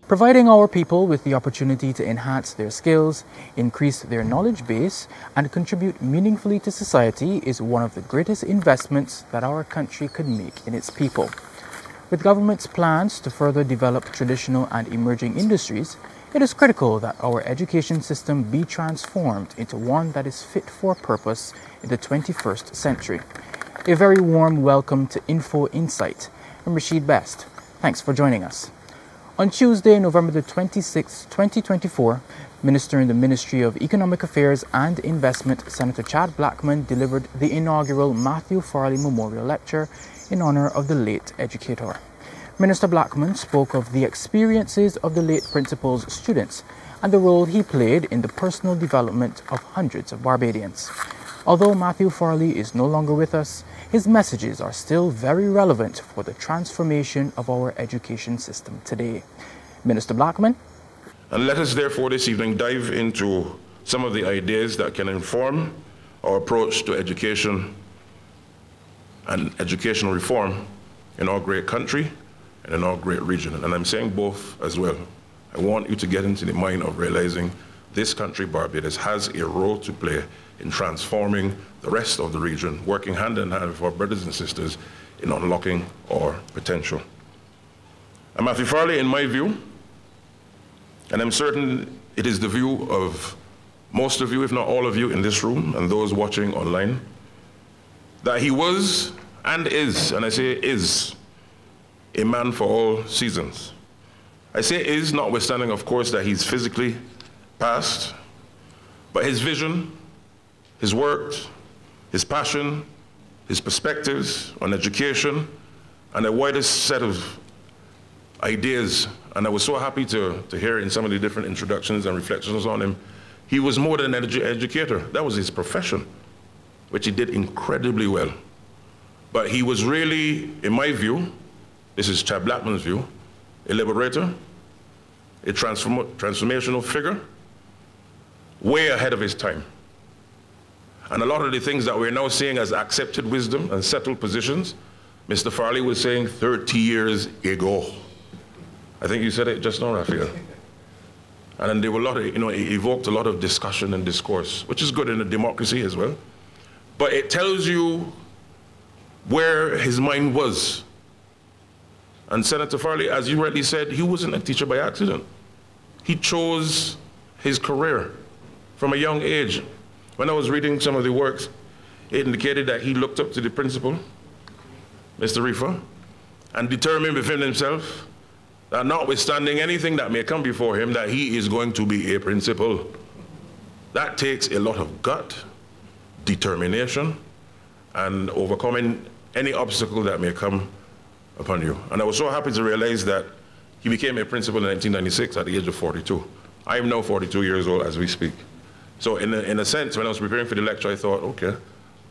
Providing our people with the opportunity to enhance their skills, increase their knowledge base, and contribute meaningfully to society is one of the greatest investments that our country could make in its people. With government's plans to further develop traditional and emerging industries, it is critical that our education system be transformed into one that is fit for purpose in the 21st century. A very warm welcome to Info Insight. I'm Rashid Best. Thanks for joining us. On Tuesday, November the 26th, 2024, Minister in the Ministry of Economic Affairs and Investment, Senator Chad Blackman, delivered the inaugural Matthew Farley Memorial Lecture in honor of the late educator. Minister Blackman spoke of the experiences of the late principal's students and the role he played in the personal development of hundreds of Barbadians. Although Matthew Farley is no longer with us, his messages are still very relevant for the transformation of our education system today. Minister Blackman. And let us therefore this evening dive into some of the ideas that can inform our approach to education and educational reform in our great country and in our great region. And I'm saying both as well. I want you to get into the mind of realizing this country, Barbados, has a role to play in transforming the rest of the region, working hand in hand with our brothers and sisters in unlocking our potential. And Matthew Farley, in my view, and I'm certain it is the view of most of you, if not all of you in this room and those watching online, that he was and is, and I say is, a man for all seasons. I say is, notwithstanding, of course, that he's physically passed, but his vision, his work, his passion, his perspectives on education, and a widest set of ideas. And I was so happy to hear in some of the different introductions and reflections on him, he was more than an educator. That was his profession, which he did incredibly well. But he was really, in my view, this is Chad Blackman's view, a liberator, a transformational figure, way ahead of his time. And a lot of the things that we're now seeing as accepted wisdom and settled positions, Mr. Farley was saying 30 years ago. I think you said it just now, Raphael. And then there were a lot of, it evoked a lot of discussion and discourse, which is good in a democracy as well. But it tells you where his mind was. And Senator Farley, as you rightly said, he wasn't a teacher by accident. He chose his career from a young age. When I was reading some of the works, it indicated that he looked up to the principal, Mr. Rifa, and determined within himself that notwithstanding anything that may come before him, that he is going to be a principal. That takes a lot of gut, determination, and overcoming any obstacle that may come upon you. And I was so happy to realize that he became a principal in 1996 at the age of 42. I am now 42 years old as we speak. So in a sense, when I was preparing for the lecture, I thought, okay,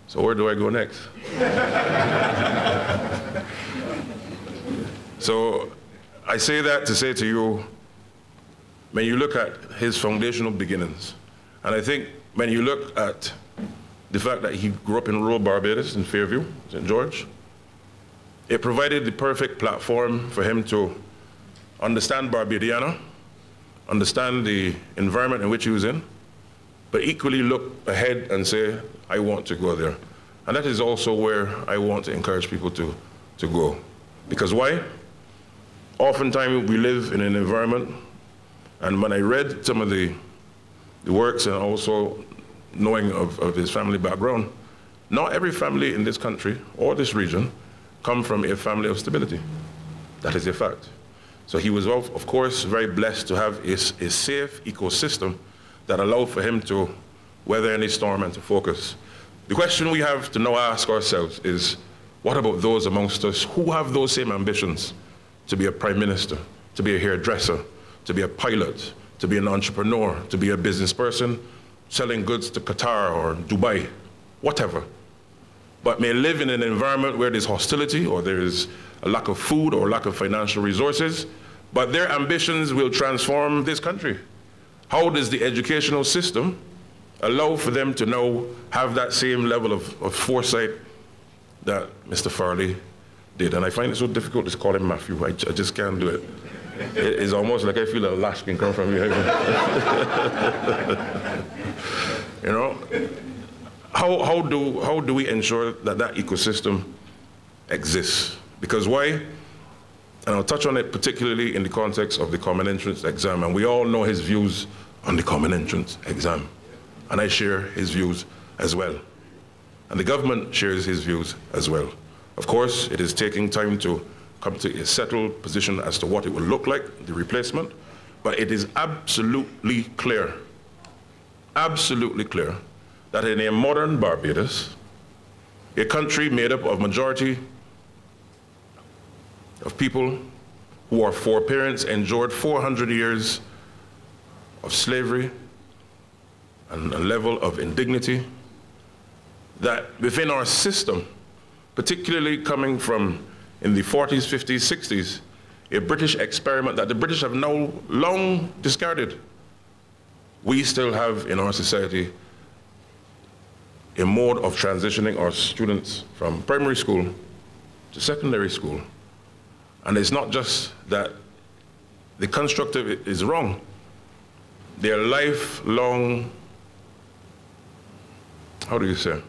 so where do I go next? So I say that to say to you, when you look at his foundational beginnings, and I think when you look at the fact that he grew up in rural Barbados in Fairview, St. George, it provided the perfect platform for him to understand Barbadiana, understand the environment in which he was in, but equally look ahead and say, I want to go there. And that is also where I want to encourage people to go. Because why? Oftentimes we live in an environment, and when I read some of the works and also knowing of his family background, not every family in this country or this region come from a family of stability. That is a fact. So he was, of course, very blessed to have a safe ecosystem that allowed for him to weather any storm and to focus. The question we have to now ask ourselves is, what about those amongst us who have those same ambitions to be a prime minister, to be a hairdresser, to be a pilot, to be an entrepreneur, to be a business person, selling goods to Qatar or Dubai, whatever, but may live in an environment where there's hostility or there is a lack of food or lack of financial resources, but their ambitions will transform this country. How does the educational system allow for them to now have that same level of foresight that Mr. Farley did, and I find it so difficult to call him Matthew. I just can't do it. It's almost like I feel a lash can come from behind me. You know, how do we ensure that that ecosystem exists? Because why? And I'll touch on it particularly in the context of the common entrance exam, and we all know his views on the common entrance exam, and I share his views as well. And the government shares his views as well. Of course, it is taking time to come to a settled position as to what it will look like, the replacement, but it is absolutely clear that in a modern Barbados, a country made up of majority of people who are foreparents endured 400 years of slavery and a level of indignity, that within our system, particularly coming from in the 40s, 50s, 60s, a British experiment that the British have now long discarded, we still have in our society a mode of transitioning our students from primary school to secondary school. And it's not just that the construct of it is wrong. Their lifelong, how do you say,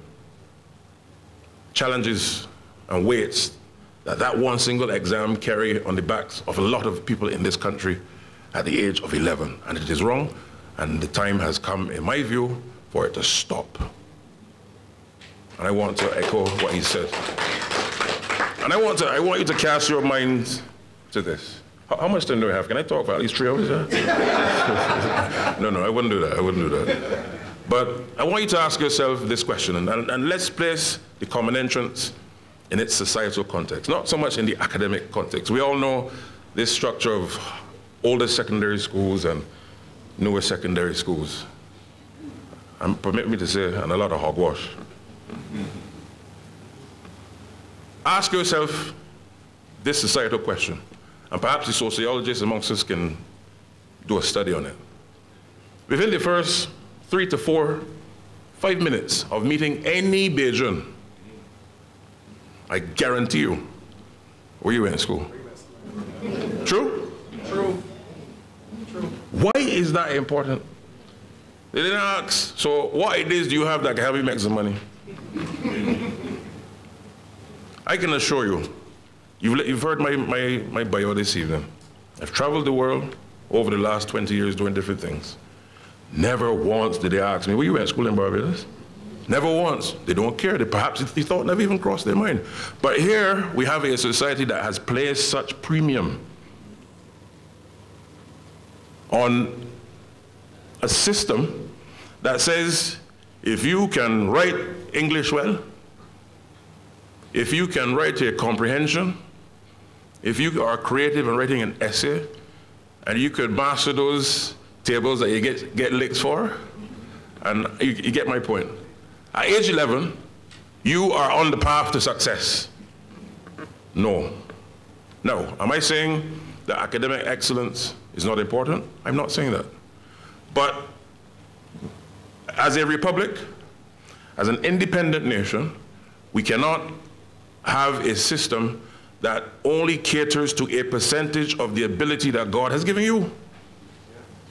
challenges and weights that one single exam carry on the backs of a lot of people in this country at the age of 11. And it is wrong, and the time has come, in my view, for it to stop. And I want to echo what he said. And I want you to cast your minds to this. How much time do I have? Can I talk for at least 3 hours? Yeah? No, I wouldn't do that. But I want you to ask yourself this question, and let's place the common entrance in its societal context, not so much in the academic context. We all know this structure of older secondary schools and newer secondary schools. And permit me to say, and a lot of hogwash. Ask yourself this societal question, and perhaps the sociologists amongst us can do a study on it. Within the first 3 to 4, 5 minutes of meeting any Bajan, I guarantee you, where you went in school? True? True. Why is that important? They didn't ask, so what ideas do you have that can help you make some money? I can assure you, you've heard my bio this evening. I've traveled the world over the last 20 years doing different things. Never once did they ask me, where you went to school in Barbados? Never once. They don't care. Perhaps the thought never even crossed their mind. But here we have a society that has placed such premium on a system that says if you can write English well, if you can write a comprehension, if you are creative in writing an essay, and you could master those tables that you get licks for, and you get my point. At age 11, you are on the path to success. No. Now, am I saying that academic excellence is not important? I'm not saying that. But as a republic, as an independent nation, we cannot have a system that only caters to a percentage of the ability that God has given you.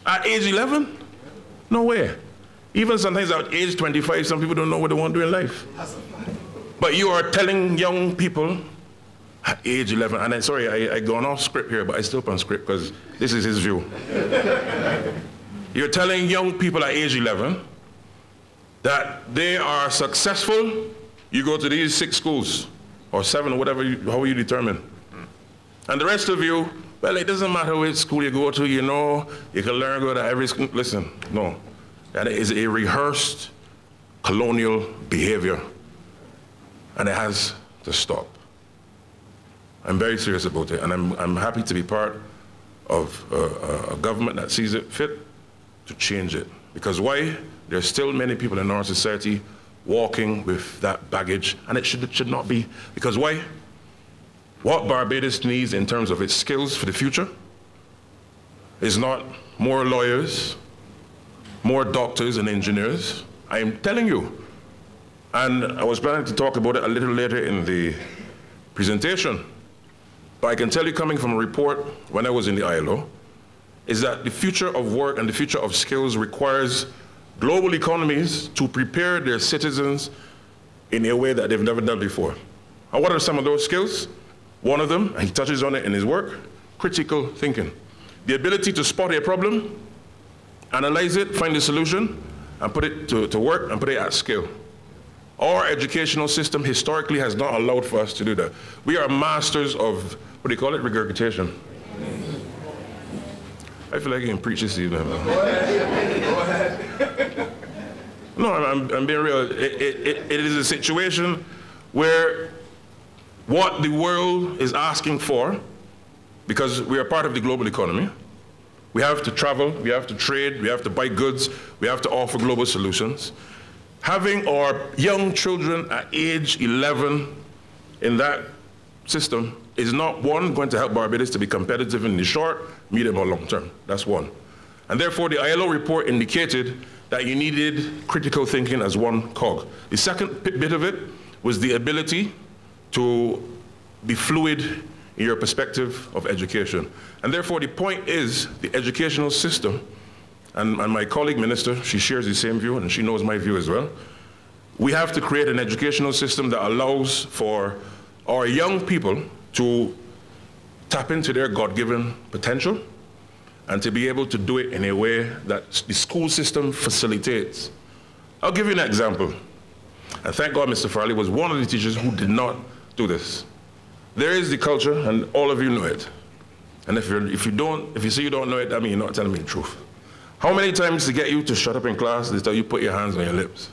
At age 11? No way. Even sometimes at age 25, some people don't know what they want to do in life. But you are telling young people at age 11, and I'm sorry, I gone off script here, but I still on script because this is his view. You're telling young people at age 11 that they are successful. You go to these 6 schools, or 7, or whatever, how you determine. And the rest of you, well, it doesn't matter which school you go to, you know, you can learn go to every school. Listen, no. That is a rehearsed colonial behavior, and it has to stop. I'm very serious about it, and I'm happy to be part of a government that sees it fit to change it. Because why? There's still many people in our society walking with that baggage, and it should not be. Because why? What Barbados needs in terms of its skills for the future is not more lawyers, more doctors and engineers. I am telling you. And I was planning to talk about it a little later in the presentation. But I can tell you, coming from a report when I was in the ILO, is that the future of work and the future of skills requires global economies to prepare their citizens in a way that they've never done before. And what are some of those skills? One of them, and he touches on it in his work, critical thinking. The ability to spot a problem, analyze it, find a solution, and put it to work and put it at scale. Our educational system historically has not allowed for us to do that. We are masters of, what do you call it, regurgitation. I feel like I can preach this evening. Go ahead. No, I'm being real. It is a situation where what the world is asking for, because we are part of the global economy, we have to travel, we have to trade, we have to buy goods, we have to offer global solutions. Having our young children at age 11 in that system is not, one, going to help Barbados to be competitive in the short, medium, or long term. That's one. And therefore, the ILO report indicated that you needed critical thinking as one cog. The second bit of it was the ability to be fluid in your perspective of education. And therefore, the point is, the educational system, and my colleague minister, she shares the same view, and she knows my view as well. We have to create an educational system that allows for our young people to tap into their God-given potential and to be able to do it in a way that the school system facilitates. I'll give you an example. And thank God Mr. Farley was one of the teachers who did not do this. There is the culture, and all of you know it. And if you say you don't know it, that means you're not telling me the truth. How many times to get you to shut up in class, they tell you put your hands on your lips?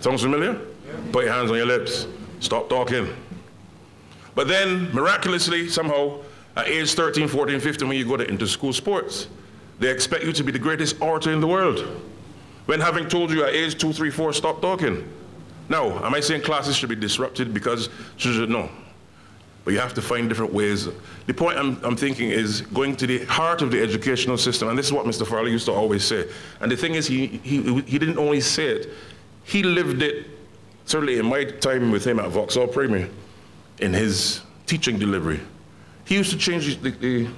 Sounds familiar? Yeah. Put your hands on your lips. Stop talking. But then, miraculously, somehow, at age 13, 14, 15, when you go into school sports, they expect you to be the greatest orator in the world. When having told you at age 2, 3, 4, stop talking. Now, am I saying classes should be disrupted because, no. But you have to find different ways. The point I'm thinking is going to the heart of the educational system, and this is what Mr. Farley used to always say. And the thing is, he didn't only say it, he lived it, certainly in my time with him at Vauxhall Premier, in his teaching delivery. He used to change the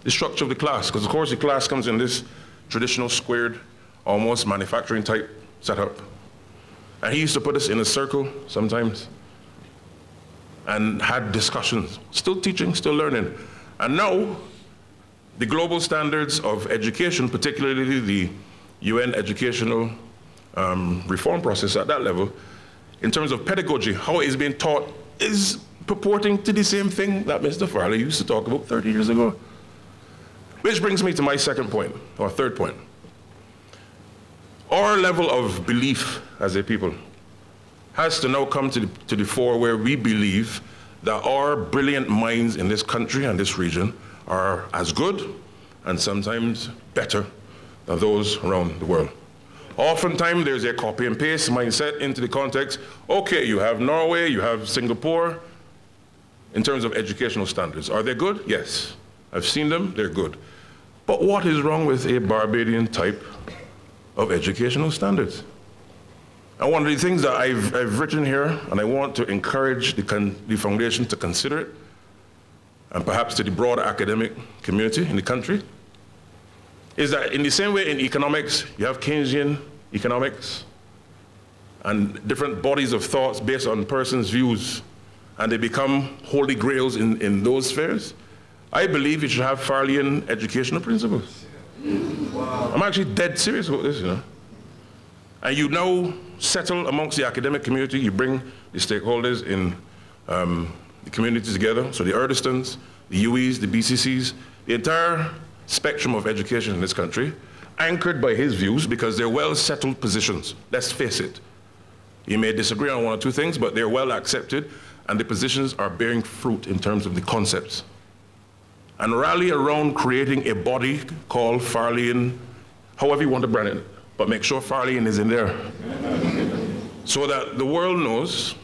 structure of the class, because of course the class comes in this traditional squared, almost manufacturing type setup. And he used to put us in a circle sometimes and had discussions, still teaching, still learning. And now, the global standards of education, particularly the UN educational reform process at that level, in terms of pedagogy, how it is being taught, is purporting to the same thing that Mr. Farley used to talk about 30 years ago. Which brings me to my second point, or third point. Our level of belief as a people has to now come to the fore, where we believe that our brilliant minds in this country and this region are as good and sometimes better than those around the world. Oftentimes there's a copy and paste mindset into the context. Okay, you have Norway, you have Singapore. In terms of educational standards, are they good? Yes. I've seen them, they're good. But what is wrong with a Barbadian type of educational standards? And one of the things that I've written here, and I want to encourage the foundation to consider it, and perhaps to the broader academic community in the country, is that in the same way in economics, you have Keynesian economics and different bodies of thoughts based on persons' views, and they become holy grails in those spheres. I believe you should have Farleyan educational principles. Wow. I'm actually dead serious about this, you know. And you now settle amongst the academic community, you bring the stakeholders in the community together, so the Erdistons, the UEs, the BCCs, the entire spectrum of education in this country, anchored by his views, because they're well-settled positions. Let's face it. You may disagree on one or two things, but they're well accepted, and the positions are bearing fruit in terms of the concepts. And rally around creating a body called Farleyan, however you want to brand it, but make sure Farleyan is in there. So that the world knows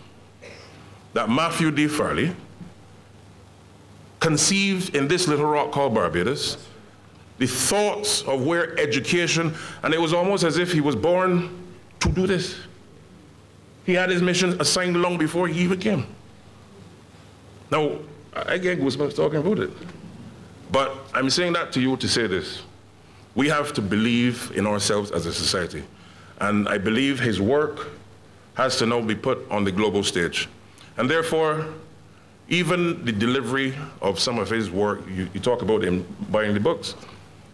that Matthew D. Farley conceived in this little rock called Barbados the thoughts of where education, and it was almost as if he was born to do this. He had his mission assigned long before he even came. Now, I get goosebumps talking about it. But I'm saying that to you to say this. We have to believe in ourselves as a society. And I believe his work has to now be put on the global stage. And therefore, even the delivery of some of his work, you talk about him buying the books,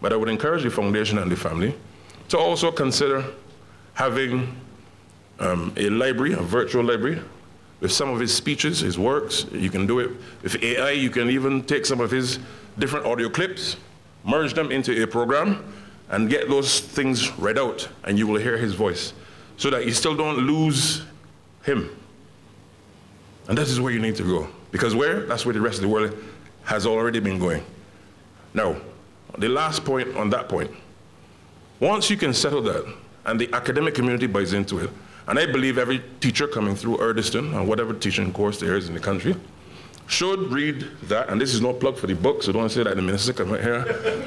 but I would encourage the foundation and the family to also consider having a library, a virtual library, with some of his speeches, his works. You can do it with AI. You can even take some of his different audio clips, merge them into a program, and get those things read out, and you will hear his voice, so that you still don't lose him. And that is where you need to go. Because where? That's where the rest of the world has already been going. Now, the last point on that point. Once you can settle that, and the academic community buys into it, and I believe every teacher coming through Erdiston, or whatever teaching course there is in the country, should read that, and this is no plug for the book, so don't say that the minister come out here,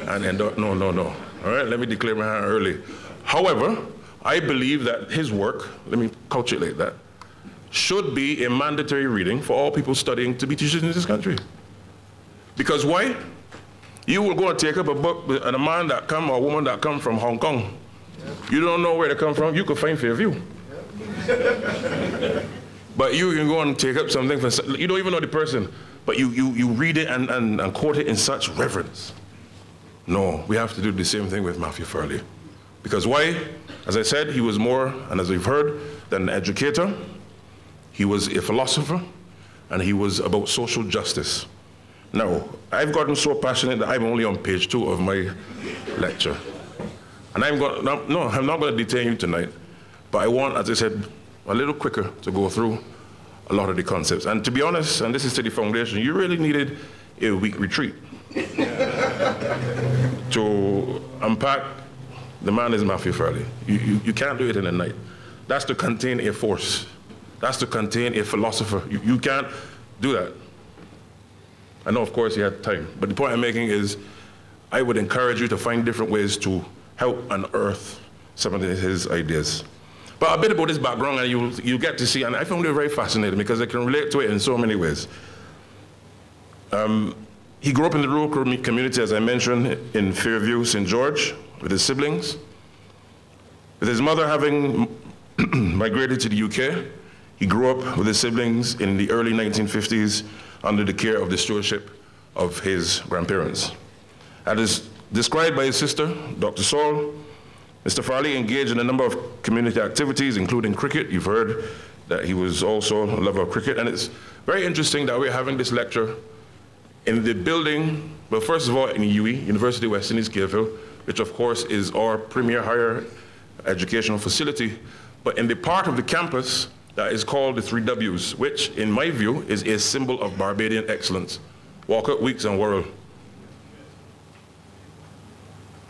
and no. All right, let me declare my hand early. However, I believe that his work, let me couch it like that, should be a mandatory reading for all people studying to be teachers in this country. Because why? You will go and take up a book with a man that come or a woman that come from Hong Kong. You don't know where they come from, you could find Fairview. But you can go and take up something from, you don't even know the person, but you read it and quote it in such reverence. No, we have to do the same thing with Matthew Farley. Because why? As I said, he was more, and as we've heard, than an educator. He was a philosopher, and he was about social justice. Now, I've gotten so passionate that I'm only on page 2 of my lecture. And I'm not going to detain you tonight, but I want, as I said, a little quicker to go through a lot of the concepts. And to be honest, and this is to the foundation, you really needed a week retreat to unpack the man is Matthew Farley. You can't do it in a night. That's to contain a force. That's to contain a philosopher. You can't do that. I know, of course, he had time. But the point I'm making is I would encourage you to find different ways to help unearth some of his ideas. But a bit about his background, and you get to see, and I found it very fascinating because I can relate to it in so many ways. He grew up in the rural community, as I mentioned, in Fairview, St. George, with his siblings. With his mother having migrated to the UK, he grew up with his siblings in the early 1950s under the care of the stewardship of his grandparents. As described by his sister, Dr. Saul, Mr. Farley engaged in a number of community activities, including cricket. You've heard that he was also a lover of cricket, and it's very interesting that we're having this lecture in the building, well, first of all, in UE, University of West Indies, Cairville, which of course is our premier higher educational facility, but in the part of the campus that is called the 3 Ws, which, in my view, is a symbol of Barbadian excellence. Walker, Weeks, and Worrell.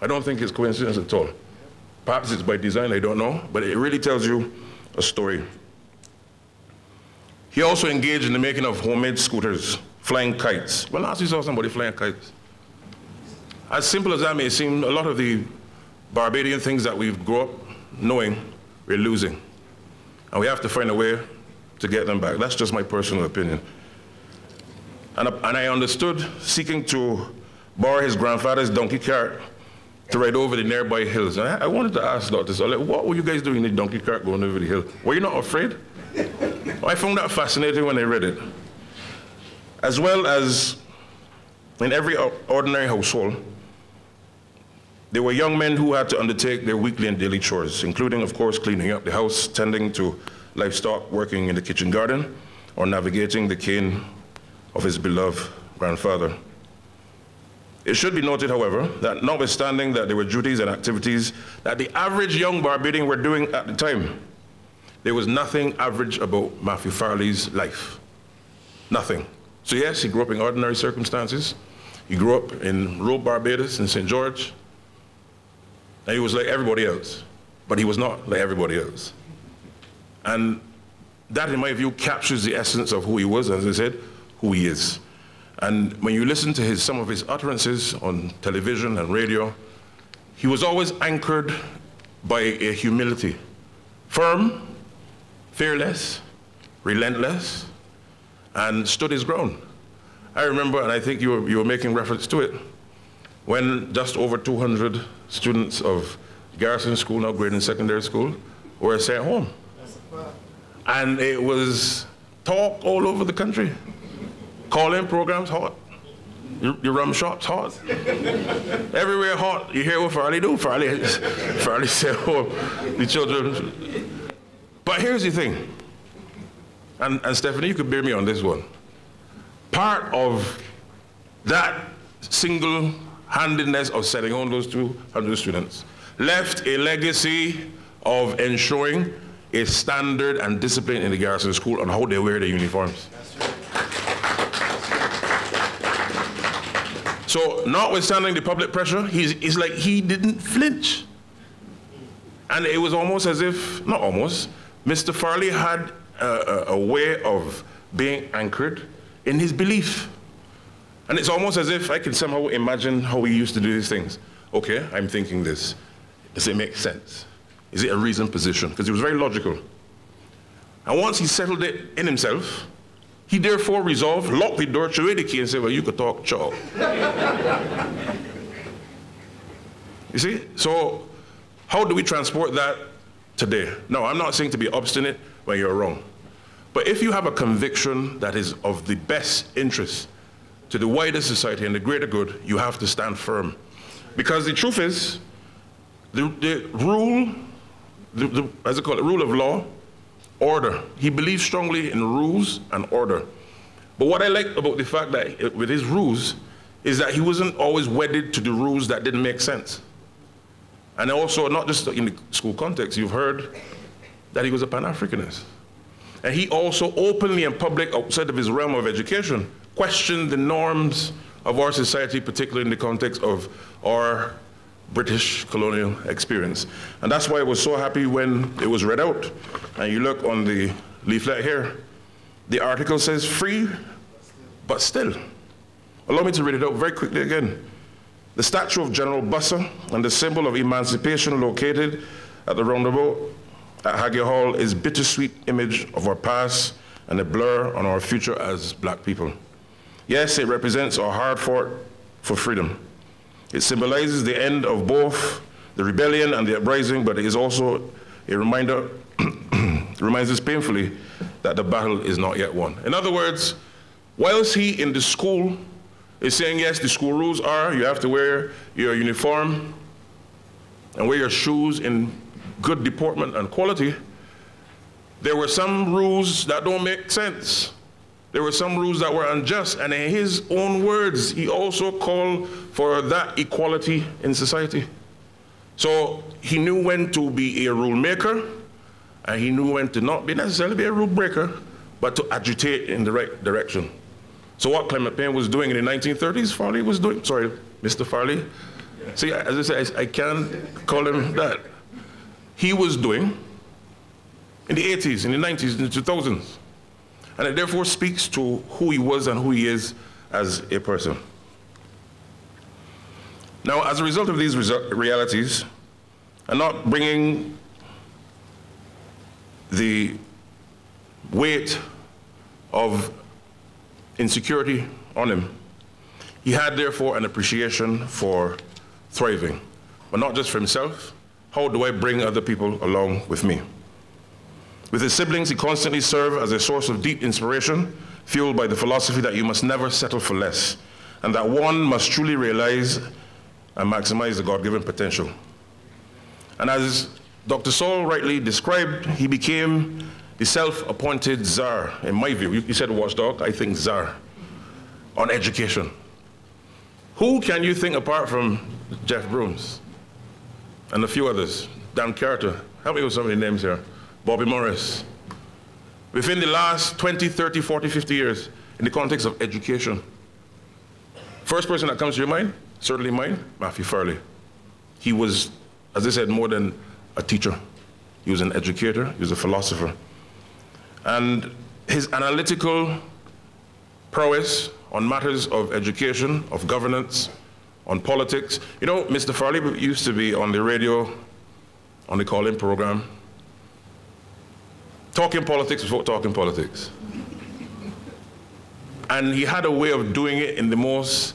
I don't think it's coincidence at all. Perhaps it's by design, I don't know, but it really tells you a story. He also engaged in the making of homemade scooters, flying kites. When last you saw somebody flying kites? As simple as that may seem, a lot of the Barbadian things that we've grown up knowing, we're losing. And we have to find a way to get them back. That's just my personal opinion. And I understood seeking to borrow his grandfather's donkey cart to ride over the nearby hills. And I wanted to ask Dr. Saul, what were you guys doing in the donkey cart going over the hill? Were you not afraid? I found that fascinating when I read it. As well as in every ordinary household, there were young men who had to undertake their weekly and daily chores, including, of course, cleaning up the house, tending to livestock, working in the kitchen garden, or navigating the cane of his beloved grandfather. It should be noted, however, that notwithstanding that there were duties and activities that the average young Barbadian were doing at the time, there was nothing average about Matthew Farley's life. Nothing. So yes, he grew up in ordinary circumstances. He grew up in rural Barbados in St. George. And he was like everybody else, but he was not like everybody else. And that, in my view, captures the essence of who he was, as I said, who he is. And when you listen to some of his utterances on television and radio, he was always anchored by a humility. Firm, fearless, relentless, and stood his ground. I remember, and I think you were making reference to it, when just over 200 students of Garrison School, now Graydon Secondary School, were sent home. And it was talk all over the country. Call-in programs hot. Your rum shops hot. Everywhere hot. You hear what Farley do? Farley said, oh, the children. But here's the thing. And Stephanie, you could bear me on this one. Part of that single-handedness of setting on those 200 students left a legacy of ensuring a standard and discipline in the Garrison School on how they wear their uniforms. So, notwithstanding the public pressure, it's like he didn't flinch. And it was almost as if, not almost, Mr. Farley had a way of being anchored in his belief. And it's almost as if I can somehow imagine how he used to do these things. Okay, I'm thinking this. Does it make sense? Is it a reasoned position? Because he was very logical. And once he settled it in himself, he therefore resolved, locked the door, threw away the key, and said, well, you could talk, chow. You see? So, how do we transport that today? No, I'm not saying to be obstinate when you're wrong. But if you have a conviction that is of the best interest to the wider society and the greater good, you have to stand firm. Because the truth is, the rule, as I call it, rule of law, order. He believed strongly in rules and order. But what I like about the fact that with his rules is that he wasn't always wedded to the rules that didn't make sense. And also, not just in the school context, you've heard that he was a Pan-Africanist. And he also openly and public, outside of his realm of education, questioned the norms of our society, particularly in the context of our British colonial experience. And that's why I was so happy when it was read out. And you look on the leaflet here, the article says, free, but still. Allow me to read it out very quickly again. The statue of General Bussa and the symbol of emancipation located at the roundabout at Hagia Hall is bittersweet image of our past and a blur on our future as black people. Yes, it represents our hard fought for freedom. It symbolizes the end of both the rebellion and the uprising, but it is also a reminder, reminds us painfully that the battle is not yet won. In other words, whilst he in the school is saying, yes, the school rules are, you have to wear your uniform and wear your shoes in good deportment and quality, there were some rules that don't make sense. There were some rules that were unjust, and in his own words, he also called for that equality in society. So he knew when to be a rule maker, and he knew when to not be necessarily be a rule breaker, but to agitate in the right direction. So what Clement Payne was doing in the 1930s, Farley was doing, sorry, Mr. Farley. See, as I said, I can't call him that. He was doing in the 80s, in the 90s, in the 2000s. And it therefore speaks to who he was and who he is as a person. Now, as a result of these realities, and not bringing the weight of insecurity on him, he had therefore an appreciation for thriving, but not just for himself. How do I bring other people along with me? With his siblings, he constantly served as a source of deep inspiration, fueled by the philosophy that you must never settle for less, and that one must truly realize and maximize the God-given potential. And as Dr. Saul rightly described, he became the self-appointed czar, in my view. You said watchdog, I think czar, on education. Who can you think apart from Jeff Brooms and a few others? Dan Carter, help me with some of the names here. Bobby Morris. Within the last 20, 30, 40, 50 years, in the context of education, first person that comes to your mind, certainly mine, Matthew Farley. He was, as I said, more than a teacher. He was an educator, he was a philosopher. And his analytical prowess on matters of education, of governance, on politics. You know, Mr. Farley used to be on the radio, on the call-in program, talking politics without talking politics. And he had a way of doing it in the most,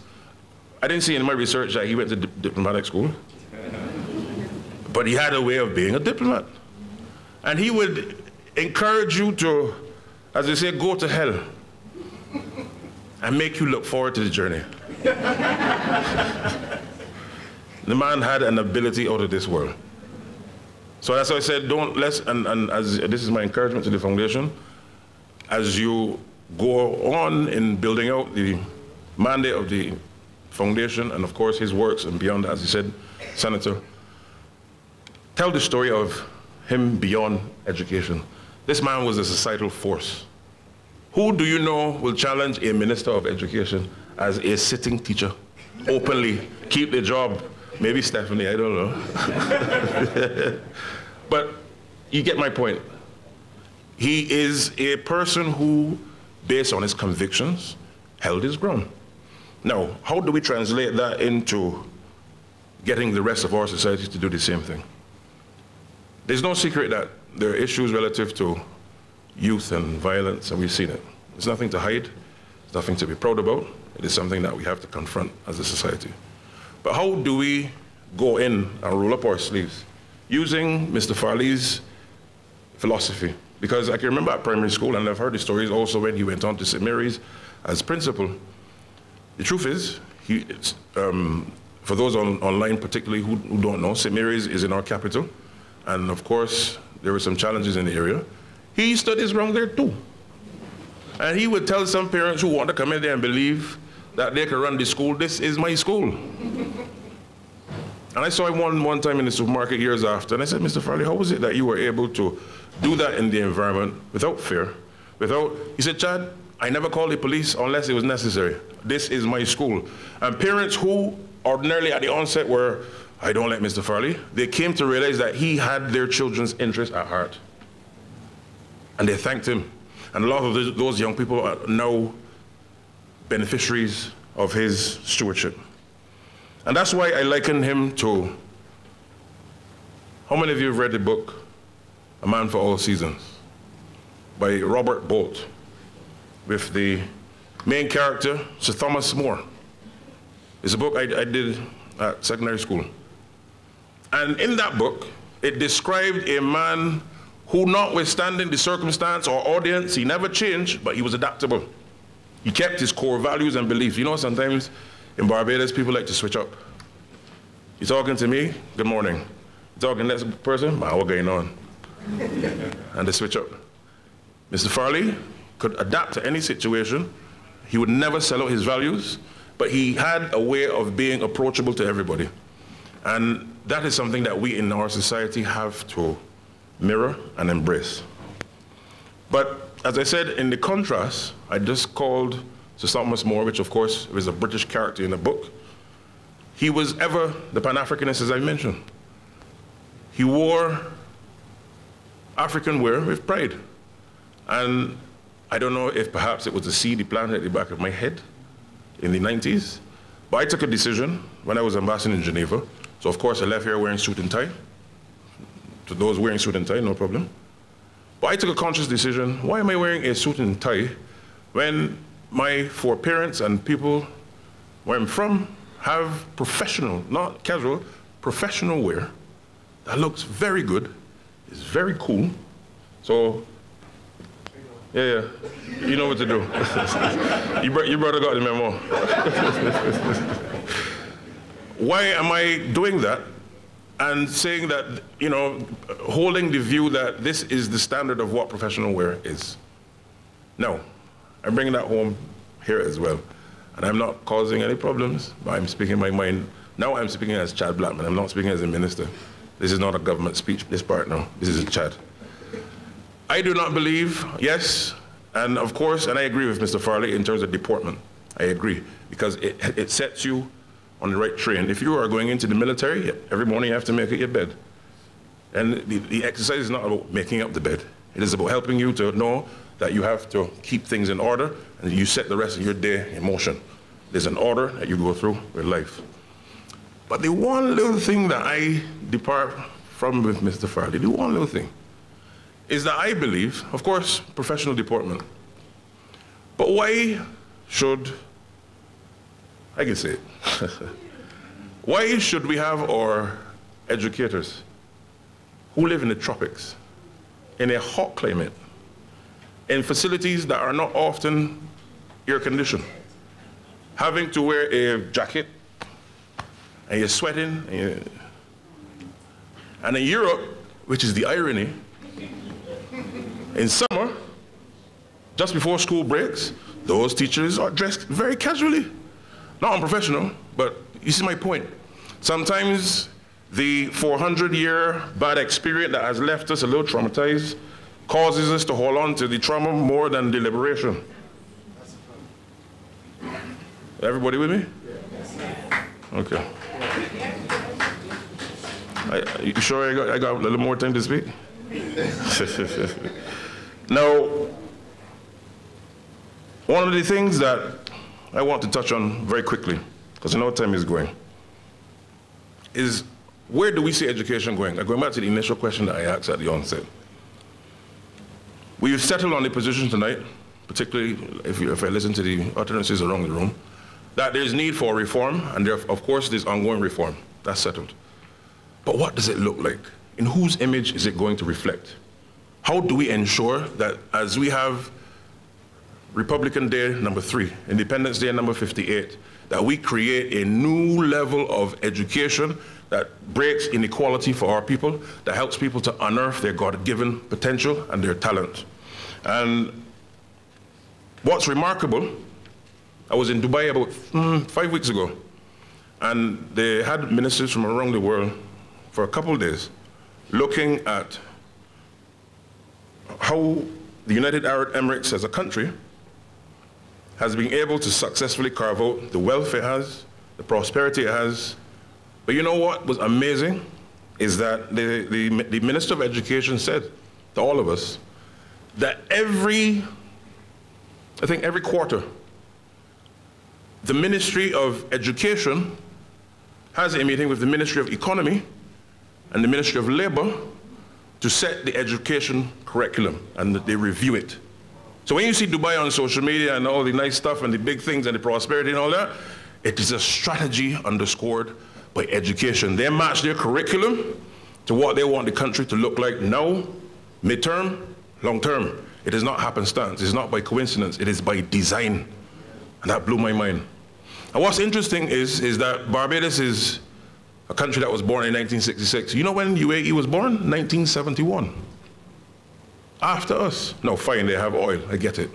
I didn't see in my research that he went to diplomatic school, but he had a way of being a diplomat. And he would encourage you to, as they say, go to hell and make you look forward to the journey. The man had an ability out of this world. So that's why I said, and as this is my encouragement to the foundation, as you go on in building out the mandate of the foundation and of course his works and beyond, as he said, Senator, tell the story of him beyond education. This man was a societal force. Who do you know will challenge a minister of education as a sitting teacher? Openly, keep the job. Maybe Stephanie, I don't know. But you get my point. He is a person who, based on his convictions, held his ground. Now, how do we translate that into getting the rest of our society to do the same thing? There's no secret that there are issues relative to youth and violence, and we've seen it. There's nothing to hide. There's nothing to be proud about. It is something that we have to confront as a society. But how do we go in and roll up our sleeves? Using Mr. Farley's philosophy. Because I can remember at primary school, and I've heard the stories also when he went on to St. Mary's as principal. The truth is, for those online particularly who don't know, St. Mary's is in our capital. And of course, there were some challenges in the area. He stood his ground there too. And he would tell some parents who want to come in there and believe that they can run the school, this is my school. And I saw him one time in the supermarket years after, and I said, Mr. Farley, how was it that you were able to do that in the environment without fear, he said, Chad, I never called the police unless it was necessary. This is my school. And parents who ordinarily at the onset were, I don't like Mr. Farley, they came to realize that he had their children's interest at heart. And they thanked him. And a lot of those young people are now beneficiaries of his stewardship. And that's why I liken him to, how many of you have read the book, A Man for All Seasons, by Robert Bolt, with the main character, Sir Thomas More. It's a book I did at secondary school. And in that book, it described a man who, notwithstanding the circumstance or audience, he never changed, but he was adaptable. He kept his core values and beliefs. You know, sometimes in Barbados, people like to switch up. You're talking to me, good morning. You're talking to the next person, what's going on? And they switch up. Mr. Farley could adapt to any situation. He would never sell out his values, but he had a way of being approachable to everybody. And that is something that we in our society have to mirror and embrace. But as I said, in the contrast, I just called Sir Thomas More, which of course was a British character in the book. He was ever the Pan-Africanist, as I mentioned. He wore African wear with pride. And I don't know if perhaps it was a seed he planted at the back of my head in the 90s, but I took a decision when I was ambassador in Geneva. So of course I left here wearing suit and tie. To those wearing suit and tie, no problem. But I took a conscious decision, why am I wearing a suit and tie when my four parents and people where I'm from have professional, not casual, professional wear that looks very good, is very cool. So, yeah, you know what to do. Your brother got the memo. Why am I doing that? And saying that, you know, holding the view that this is the standard of what professional wear is. No, I'm bringing that home here as well. And I'm not causing any problems, but I'm speaking my mind. Now I'm speaking as Chad Blackman. I'm not speaking as a minister. This is not a government speech, this part, no. This is a Chad. I do not believe, yes, and of course, and I agree with Mr. Farley in terms of deportment. I agree, because it sets you on the right train. If you are going into the military, every morning you have to make up your bed. And the exercise is not about making up the bed. It is about helping you to know that you have to keep things in order and you set the rest of your day in motion. There's an order that you go through with life. But the one little thing that I depart from with Mr. Farley, the one little thing, is that I believe, of course, professional deportment, but why should, I can say it, why should we have our educators who live in the tropics, in a hot climate, in facilities that are not often air-conditioned, having to wear a jacket, and you're sweating, and in Europe, which is the irony, in summer, just before school breaks, those teachers are dressed very casually. Not unprofessional, but you see my point. Sometimes the 400-year bad experience that has left us a little traumatized causes us to hold on to the trauma more than the liberation. Everybody with me? Okay. You sure I got a little more time to speak? Now, one of the things that I want to touch on very quickly, because I know time is going, is where do we see education going? Going back to the initial question that I asked at the onset. We've settled on the position tonight, particularly if I listen to the utterances around the room, that there's need for reform, and there, of course, there's ongoing reform. That's settled. But what does it look like? In whose image is it going to reflect? How do we ensure that as we have Republican Day number 3, Independence Day number 58, that we create a new level of education that breaks inequality for our people, that helps people to unearth their God-given potential and their talent. And what's remarkable, I was in Dubai about 5 weeks ago, and they had ministers from around the world for a couple of days looking at how the United Arab Emirates as a country has been able to successfully carve out the wealth it has, the prosperity it has. But you know what was amazing is that the Minister of Education said to all of us that I think every quarter, the Ministry of Education has a meeting with the Ministry of Economy and the Ministry of Labor to set the education curriculum, and they review it. So when you see Dubai on social media and all the nice stuff and the big things and the prosperity and all that, it is a strategy underscored by education. They match their curriculum to what they want the country to look like now, midterm, long term. It is not happenstance, it's not by coincidence, it is by design. And that blew my mind. And what's interesting is that Barbados is a country that was born in 1966. You know when UAE was born? 1971. After us. No, fine, they have oil, I get it.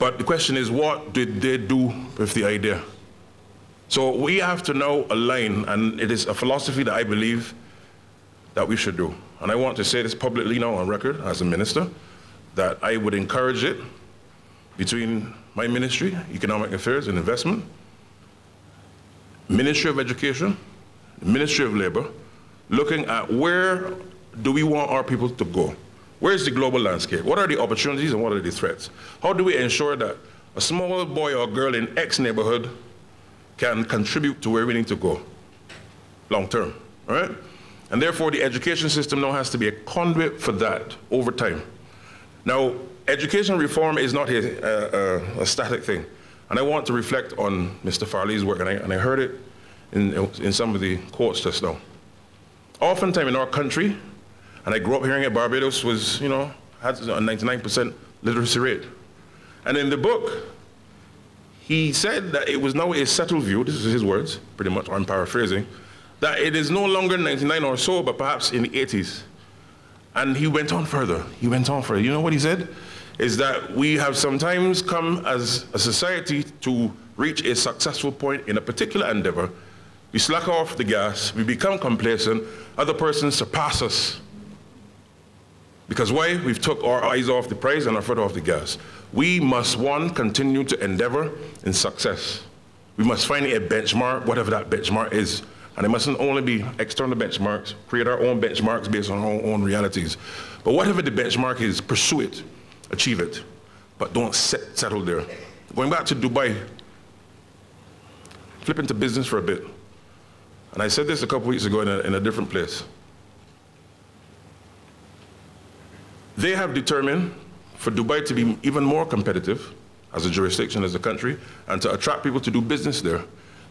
But the question is, what did they do with the idea? So we have to now align, and it is a philosophy that I believe that we should do. And I want to say this publicly now on record as a minister, that I would encourage it between my ministry, Economic Affairs and Investment, Ministry of Education, Ministry of Labor, looking at where do we want our people to go? Where's the global landscape? What are the opportunities and what are the threats? How do we ensure that a small boy or girl in X neighborhood can contribute to where we need to go long term, all right? And therefore, the education system now has to be a conduit for that over time. Now, education reform is not a static thing. And I want to reflect on Mr. Farley's work, and I heard it in some of the quotes just now. Oftentimes in our country, and I grew up hearing it, Barbados was, had a 99% literacy rate. And in the book, he said that it was now a settled view, this is his words, pretty much, I'm paraphrasing, that it is no longer 99 or so, but perhaps in the 80s. And he went on further, You know what he said? Is that we have sometimes come as a society to reach a successful point in a particular endeavor. We slack off the gas, we become complacent, other persons surpass us. Because why? We've took our eyes off the prize and our foot off the gas. We must, one, continue to endeavor in success. We must find a benchmark, whatever that benchmark is. And it mustn't only be external benchmarks, create our own benchmarks based on our own realities. But whatever the benchmark is, pursue it, achieve it, but don't settle there. Going back to Dubai, flip into business for a bit. And I said this a couple weeks ago in a different place. They have determined for Dubai to be even more competitive as a jurisdiction, as a country, and to attract people to do business there.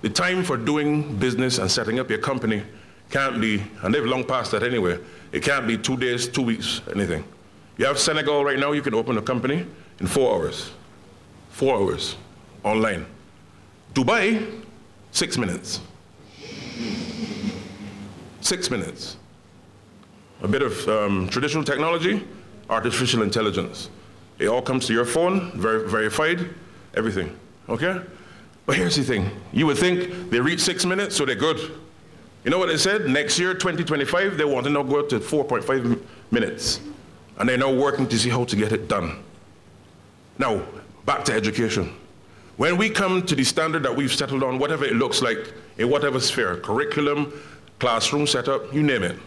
The time for doing business and setting up your company can't be, and they've long passed that anyway, it can't be 2 days, 2 weeks, anything. You have Senegal right now, you can open a company in 4 hours. 4 hours, online. Dubai, 6 minutes. 6 minutes. A bit of traditional technology, artificial intelligence. It all comes to your phone, verified, everything, okay? But here's the thing. You would think they reach 6 minutes, so they're good. You know what they said? Next year, 2025, they want to now go to 4.5 minutes. And they're now working to see how to get it done. Now, back to education. When we come to the standard that we've settled on, whatever it looks like, in whatever sphere, curriculum, classroom setup, you name it,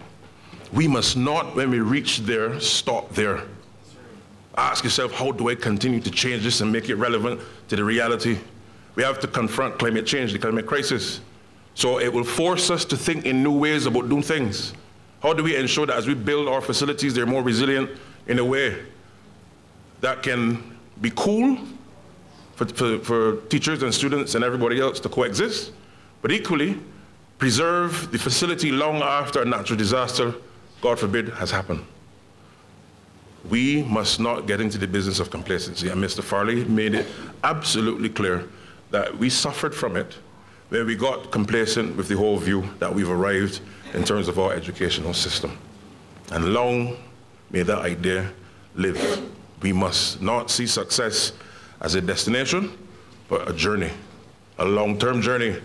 we must not, when we reach there, stop there. Ask yourself, how do I continue to change this and make it relevant to the reality? We have to confront climate change, the climate crisis. So it will force us to think in new ways about doing things. How do we ensure that as we build our facilities, they're more resilient in a way that can be cool for teachers and students and everybody else to coexist, but equally preserve the facility long after a natural disaster, God forbid, has happened. We must not get into the business of complacency, and Mr. Farley made it absolutely clear that we suffered from it when we got complacent with the whole view that we've arrived in terms of our educational system. And long may that idea live. We must not see success as a destination, but a journey, a long-term journey.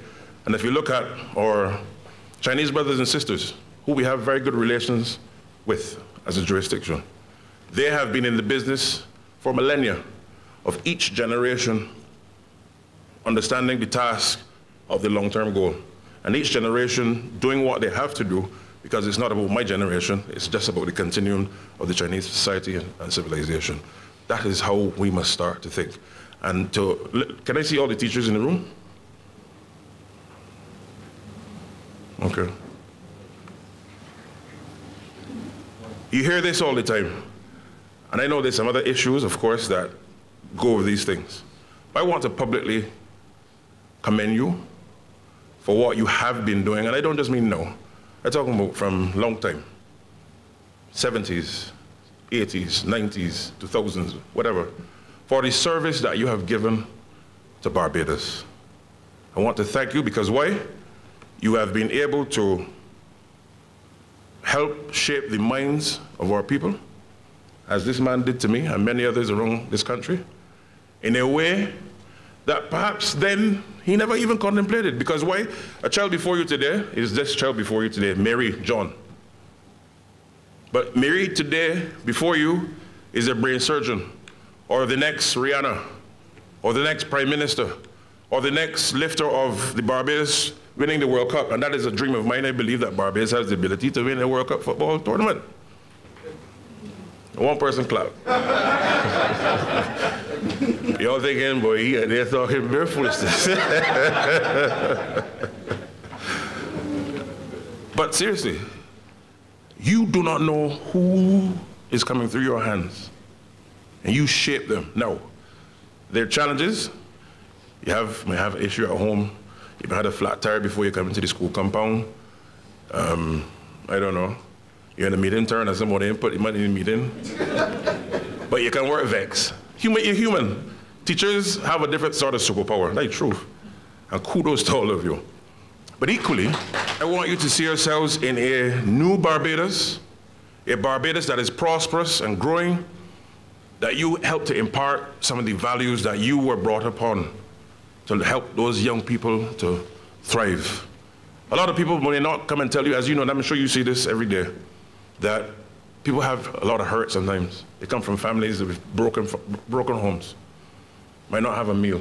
And if you look at our Chinese brothers and sisters, who we have very good relations with as a jurisdiction, they have been in the business for millennia of each generation understanding the task of the long-term goal. And each generation doing what they have to do, because it's not about my generation, it's just about the continuum of the Chinese society and civilization. That is how we must start to think. And can I see all the teachers in the room? Okay. You hear this all the time. And I know there's some other issues, of course, that go with these things. But I want to publicly commend you for what you have been doing. And I don't just mean now. I'm talking about from long time. 70s, 80s, 90s, 2000s, whatever. For the service that you have given to Barbados. I want to thank you because why? You have been able to help shape the minds of our people, as this man did to me and many others around this country, in a way that perhaps then he never even contemplated. Because why? A child before you today is this child before you today, Mary John. But Mary today, before you, is a brain surgeon, or the next Rihanna, or the next Prime Minister, or the next lifter of the Barbados winning the World Cup. And that is a dream of mine. I believe that Barbados has the ability to win a World Cup football tournament. One person clap. Y'all thinking, boy, they're talking bare foolishness. But seriously, you do not know who is coming through your hands, and you shape them. Now, there are challenges. You may have an issue at home. You may have a flat tire before you come into the school compound. I don't know. You're in a meeting, turn and somebody input the money in the meeting. But you can work vex. You're human. Teachers have a different sort of superpower. That's true. And kudos to all of you. But equally, I want you to see yourselves in a new Barbados, a Barbados that is prosperous and growing, that you help to impart some of the values that you were brought upon to help those young people to thrive. A lot of people may not come and tell you, as you know, and I'm sure you see this every day, that people have a lot of hurt sometimes. They come from families with broken homes, might not have a meal.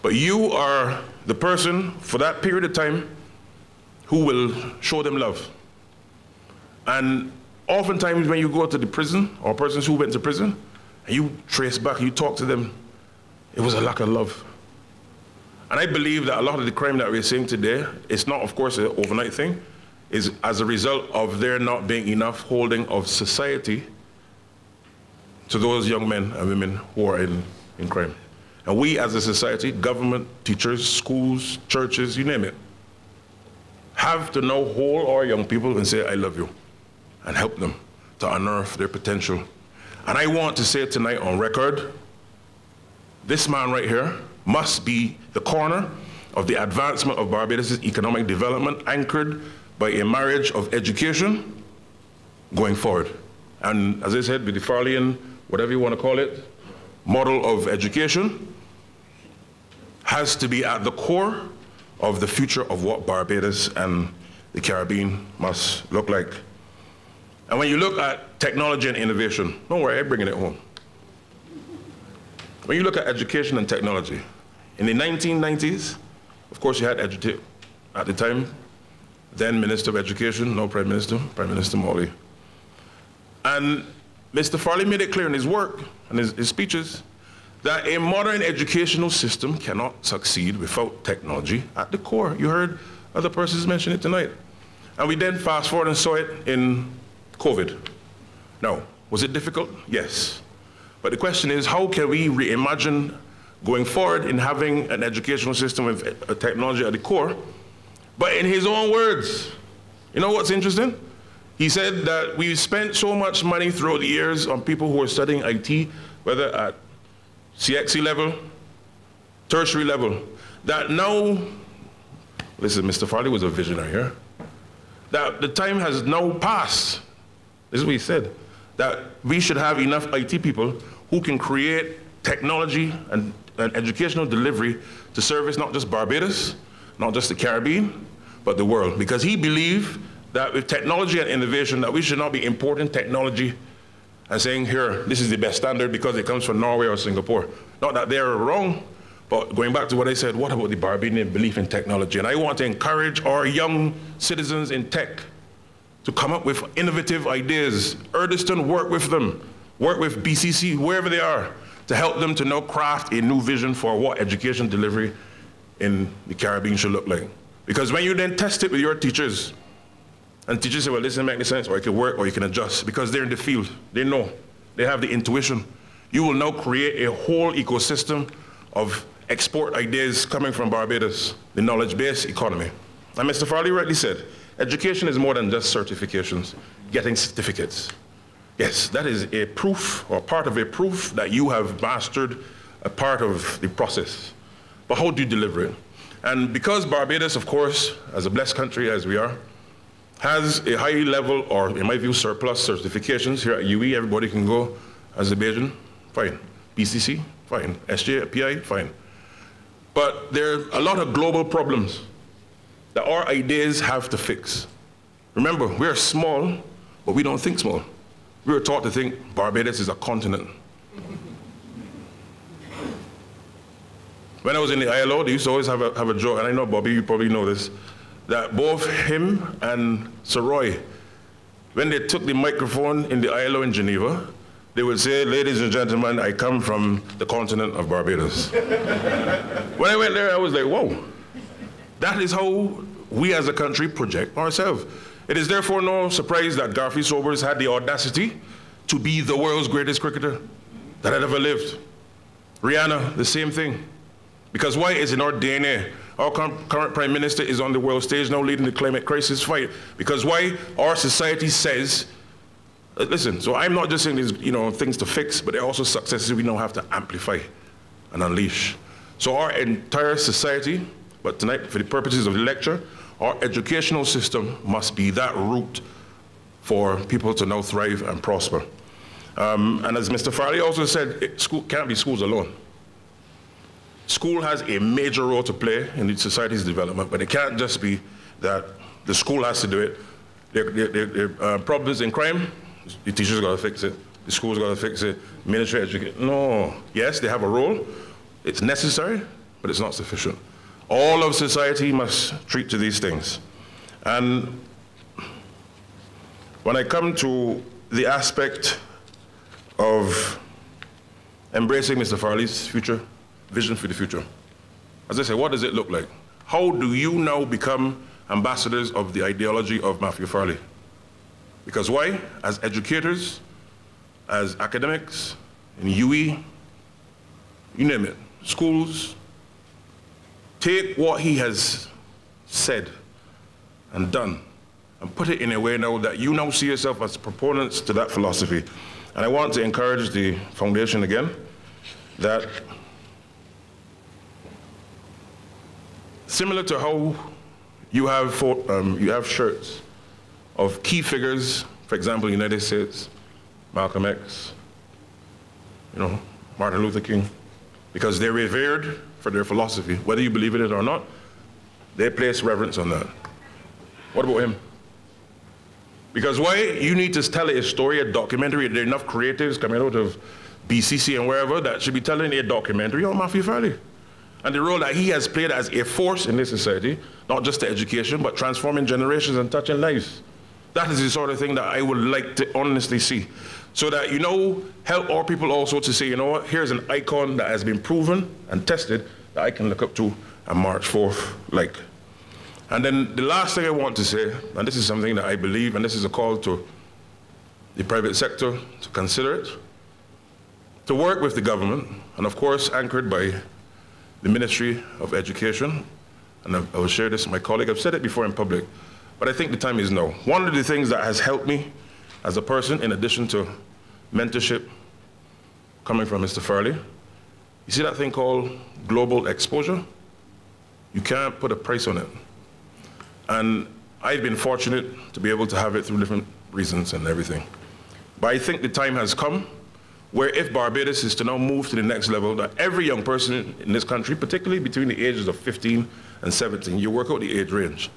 But you are the person for that period of time who will show them love. And oftentimes when you go to the prison, or persons who went to prison, and you trace back, you talk to them, it was a lack of love. And I believe that a lot of the crime that we're seeing today, it's not, of course, an overnight thing, is as a result of there not being enough holding of society to those young men and women who are in crime. And we as a society, government, teachers, schools, churches, you name it, have to now hold our young people and say, I love you, and help them to unearth their potential. And I want to say tonight on record, this man right here must be the corner of the advancement of Barbados' economic development, anchored by a marriage of education going forward. And as I said, with the Farleyan, whatever you want to call it, model of education has to be at the core of the future of what Barbados and the Caribbean must look like. And when you look at technology and innovation, don't worry, I'm bringing it home. When you look at education and technology, in the 1990s, of course, you had Edutech at the time, then Minister of Education, no Prime Minister, Prime Minister Morley. And Mr. Farley made it clear in his work and his speeches that a modern educational system cannot succeed without technology at the core. You heard other persons mention it tonight. And we then fast forward and saw it in COVID. Now, was it difficult? Yes. But the question is, how can we reimagine going forward in having an educational system with technology at the core? But in his own words, you know what's interesting? He said that we spent so much money throughout the years on people who are studying IT, whether at CXC level, tertiary level, that now, listen, Mr. Farley was a visionary here, that the time has now passed, this is what he said, that we should have enough IT people who can create technology and educational delivery to service not just Barbados, not just the Caribbean, but the world. Because he believed that with technology and innovation, that we should not be importing technology and saying, here, this is the best standard because it comes from Norway or Singapore. Not that they're wrong, but going back to what I said, what about the Barbadian belief in technology? And I want to encourage our young citizens in tech to come up with innovative ideas. Erdiston, work with them, work with BCC, wherever they are, to help them to now craft a new vision for what education delivery in the Caribbean should look like. Because when you then test it with your teachers, and teachers say, well, this doesn't make any sense, or it can work, or you can adjust, because they're in the field, they know, they have the intuition. You will now create a whole ecosystem of export ideas coming from Barbados, the knowledge-based economy. And Mr. Farley rightly said, education is more than just certifications, getting certificates. Yes, that is a proof, or part of a proof that you have mastered a part of the process. But how do you deliver it? And because Barbados, of course, as a blessed country as we are, has a high level, or in my view, surplus certifications. Here at UE, everybody can go. Azerbaijan, fine. BCC, fine. SJPI, fine. But there are a lot of global problems that our ideas have to fix. Remember, we're small, but we don't think small. We were taught to think Barbados is a continent. When I was in the ILO, they used to always have a joke, and I know, Bobby, you probably know this, that both him and Sir Roy, when they took the microphone in the ILO in Geneva, they would say, ladies and gentlemen, I come from the continent of Barbados. When I went there, I was like, whoa. That is how we as a country project ourselves. It is therefore no surprise that Garfield Sobers had the audacity to be the world's greatest cricketer that had ever lived. Rihanna, the same thing. Because why is in our DNA? Our current Prime Minister is on the world stage now leading the climate crisis fight. Because why? Our society says, listen, so I'm not just saying these things to fix, but they're also successes we now have to amplify and unleash. So our entire society, but tonight for the purposes of the lecture, our educational system must be that route for people to now thrive and prosper. And as Mr. Farley also said, school can't be schools alone. School has a major role to play in the society's development, but it can't just be that the school has to do it. There are problems in crime, the teachers got to fix it, the school's got to fix it, military education. No, yes, they have a role. It's necessary, but it's not sufficient. All of society must treat to these things. And when I come to the aspect of embracing Mr. Farley's vision for the future, as I say, what does it look like? How do you now become ambassadors of the ideology of Matthew Farley? Because why? As educators, as academics, in UE, you name it, schools, take what he has said and done and put it in a way now that you now see yourself as proponents to that philosophy. And I want to encourage the foundation again that similar to how you have shirts of key figures, for example, United States, Malcolm X, Martin Luther King, because they're revered for their philosophy. Whether you believe in it or not, they place reverence on that. What about him? Because why? You need to tell a story, a documentary. There are enough creatives coming out of BCC and wherever that should be telling a documentary on Matthew Farley and the role that he has played as a force in this society, not just to education, but transforming generations and touching lives. That is the sort of thing that I would like to honestly see. So that, help our people also to say, what, here's an icon that has been proven and tested that I can look up to and march forth like. And then the last thing I want to say, and this is something that I believe, and this is a call to the private sector to consider it, to work with the government, and of course anchored by the Ministry of Education, and I will share this with my colleague. I've said it before in public, but I think the time is now. One of the things that has helped me as a person, in addition to mentorship coming from Mr. Farley, you see that thing called global exposure? You can't put a price on it. And I've been fortunate to be able to have it through different reasons and everything. But I think the time has come where if Barbados is to now move to the next level, that every young person in this country, particularly between the ages of 15 and 17, you work out the age range,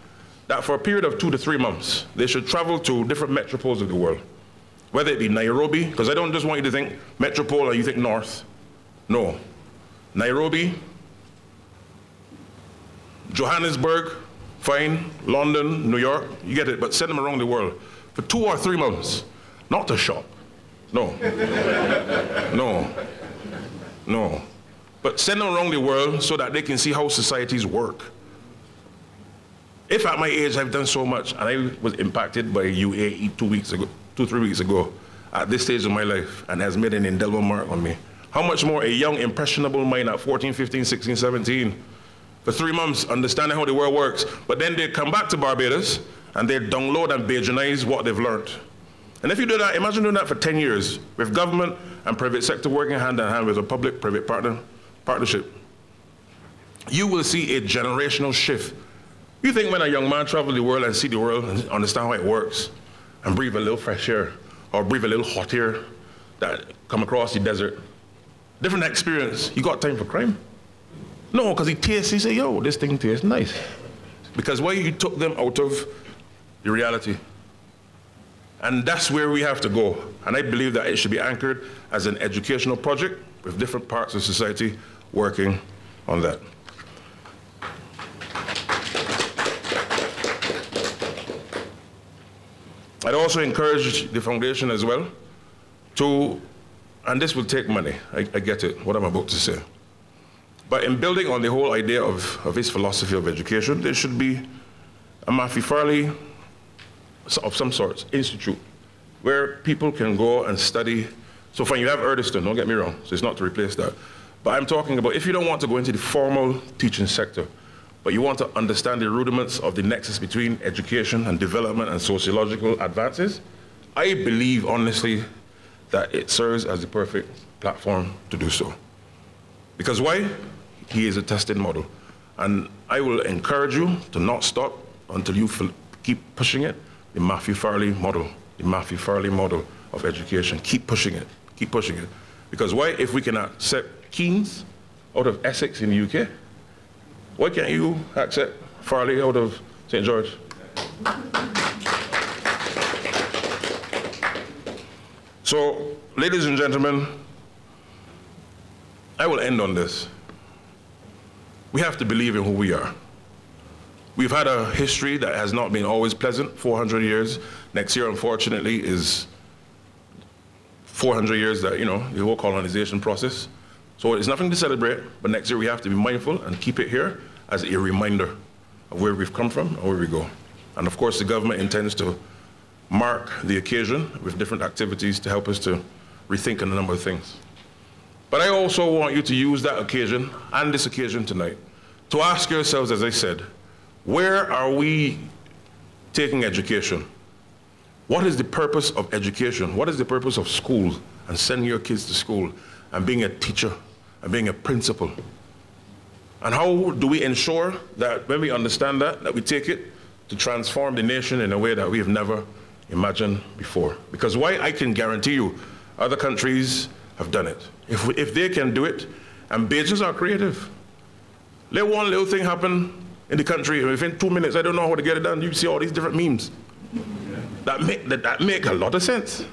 that for a period of 2 to 3 months, they should travel to different metropoles of the world. Whether it be Nairobi, because I don't just want you to think metropole and you think north. No. Nairobi, Johannesburg, fine, London, New York, you get it, but send them around the world for 2 or 3 months, not to shop. No. No. But send them around the world so that they can see how societies work. If at my age I've done so much, and I was impacted by UAE 2-3 weeks ago, at this stage of my life, and has made an indelible mark on me, how much more a young, impressionable mind at 14, 15, 16, 17, for 3 months, understanding how the world works, but then they come back to Barbados, and they download and Bajanize what they've learned. And if you do that, imagine doing that for 10 years, with government and private sector working hand in hand with a public-private partnership. You will see a generational shift. You think when a young man travels the world and see the world and understand how it works, and breathe a little fresh air, or breathe a little hot air that come across the desert, different experience, you got time for crime? No, because he say, yo, this thing tastes nice. Because why you took them out of the reality. And that's where we have to go. And I believe that it should be anchored as an educational project with different parts of society working on that. I'd also encourage the foundation as well to, and this will take money, I get it, what I'm about to say. But in building on the whole idea of his philosophy of education, there should be a Matthew Farley of some sort, institute, where people can go and study. So fine, you have Erdiston, don't get me wrong, so it's not to replace that. But I'm talking about if you don't want to go into the formal teaching sector, but you want to understand the rudiments of the nexus between education and development and sociological advances, I believe, honestly, that it serves as the perfect platform to do so. Because why? He is a tested model. And I will encourage you to not stop until you keep pushing it. The Matthew Farley model, the Matthew Farley model of education. Keep pushing it, keep pushing it. Because why? If we can accept Keynes out of Essex in the UK, why can't you accept Farley out of St. George? So, ladies and gentlemen, I will end on this. We have to believe in who we are. We've had a history that has not been always pleasant, 400 years. Next year, unfortunately, is 400 years that, the whole colonization process. So it's nothing to celebrate, but next year we have to be mindful and keep it here as a reminder of where we've come from and where we go. And of course, the government intends to mark the occasion with different activities to help us to rethinking a number of things. But I also want you to use that occasion and this occasion tonight to ask yourselves, as I said, where are we taking education? What is the purpose of education? What is the purpose of school and sending your kids to school and being a teacher and being a principal? And how do we ensure that when we understand that we take it to transform the nation in a way that we have never imagined before? Because why? I can guarantee you, other countries have done it. If they can do it, and Bajans are creative. Let one little thing happen in the country, and within 2 minutes, I don't know how to get it done. You see all these different memes. That make a lot of sense.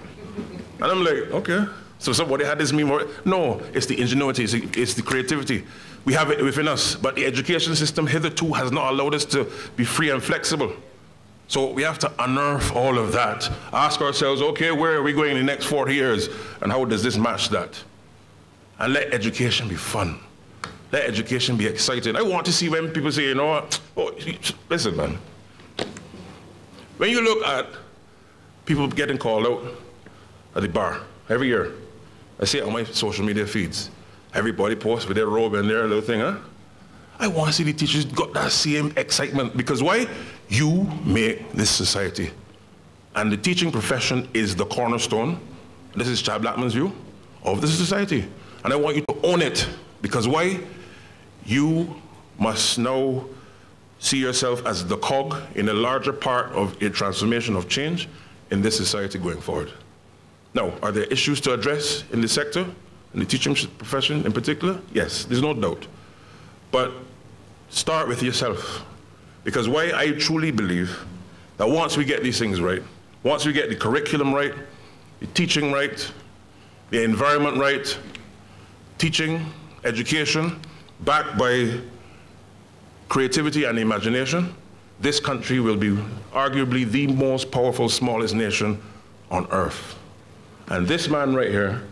And I'm like, okay. So somebody had this meme. No, it's the ingenuity, it's the creativity. We have it within us, but the education system hitherto has not allowed us to be free and flexible. So we have to unearth all of that. Ask ourselves, okay, where are we going in the next 40 years? And how does this match that? And let education be fun. Let education be exciting. I want to see when people say, you know what, oh, listen, man. When you look at people getting called out at the bar every year, I see it on my social media feeds. Everybody posts with their robe and their little thing, huh? I want to see the teachers got that same excitement, because why? You make this society. And the teaching profession is the cornerstone, this is Chad Blackman's view, of the society. And I want you to own it, because why? You must now see yourself as the cog in a larger part of a transformation of change in this society going forward. Now, are there issues to address in the sector, in the teaching profession in particular? Yes, there's no doubt. But start with yourself. Because why? I truly believe that once we get these things right, once we get the curriculum right, the teaching right, the environment right, teaching, education, backed by creativity and imagination, this country will be arguably the most powerful, smallest nation on earth. And this man right here,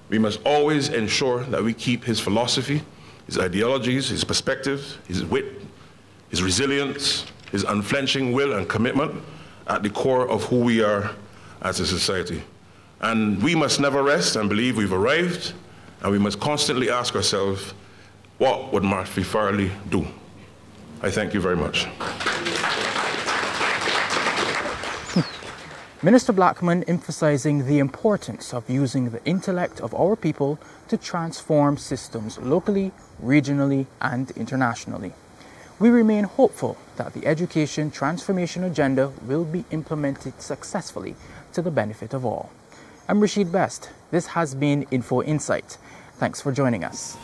we must always ensure that we keep his philosophy, his ideologies, his perspectives, his wit, his resilience, his unflinching will and commitment at the core of who we are as a society. And we must never rest and believe we've arrived, and we must constantly ask ourselves, what would Marty Farley do? I thank you very much. Minister Blackman emphasizing the importance of using the intellect of our people to transform systems locally, regionally, and internationally. We remain hopeful that the education transformation agenda will be implemented successfully to the benefit of all. I'm Rashid Best. This has been Info Insight. Thanks for joining us.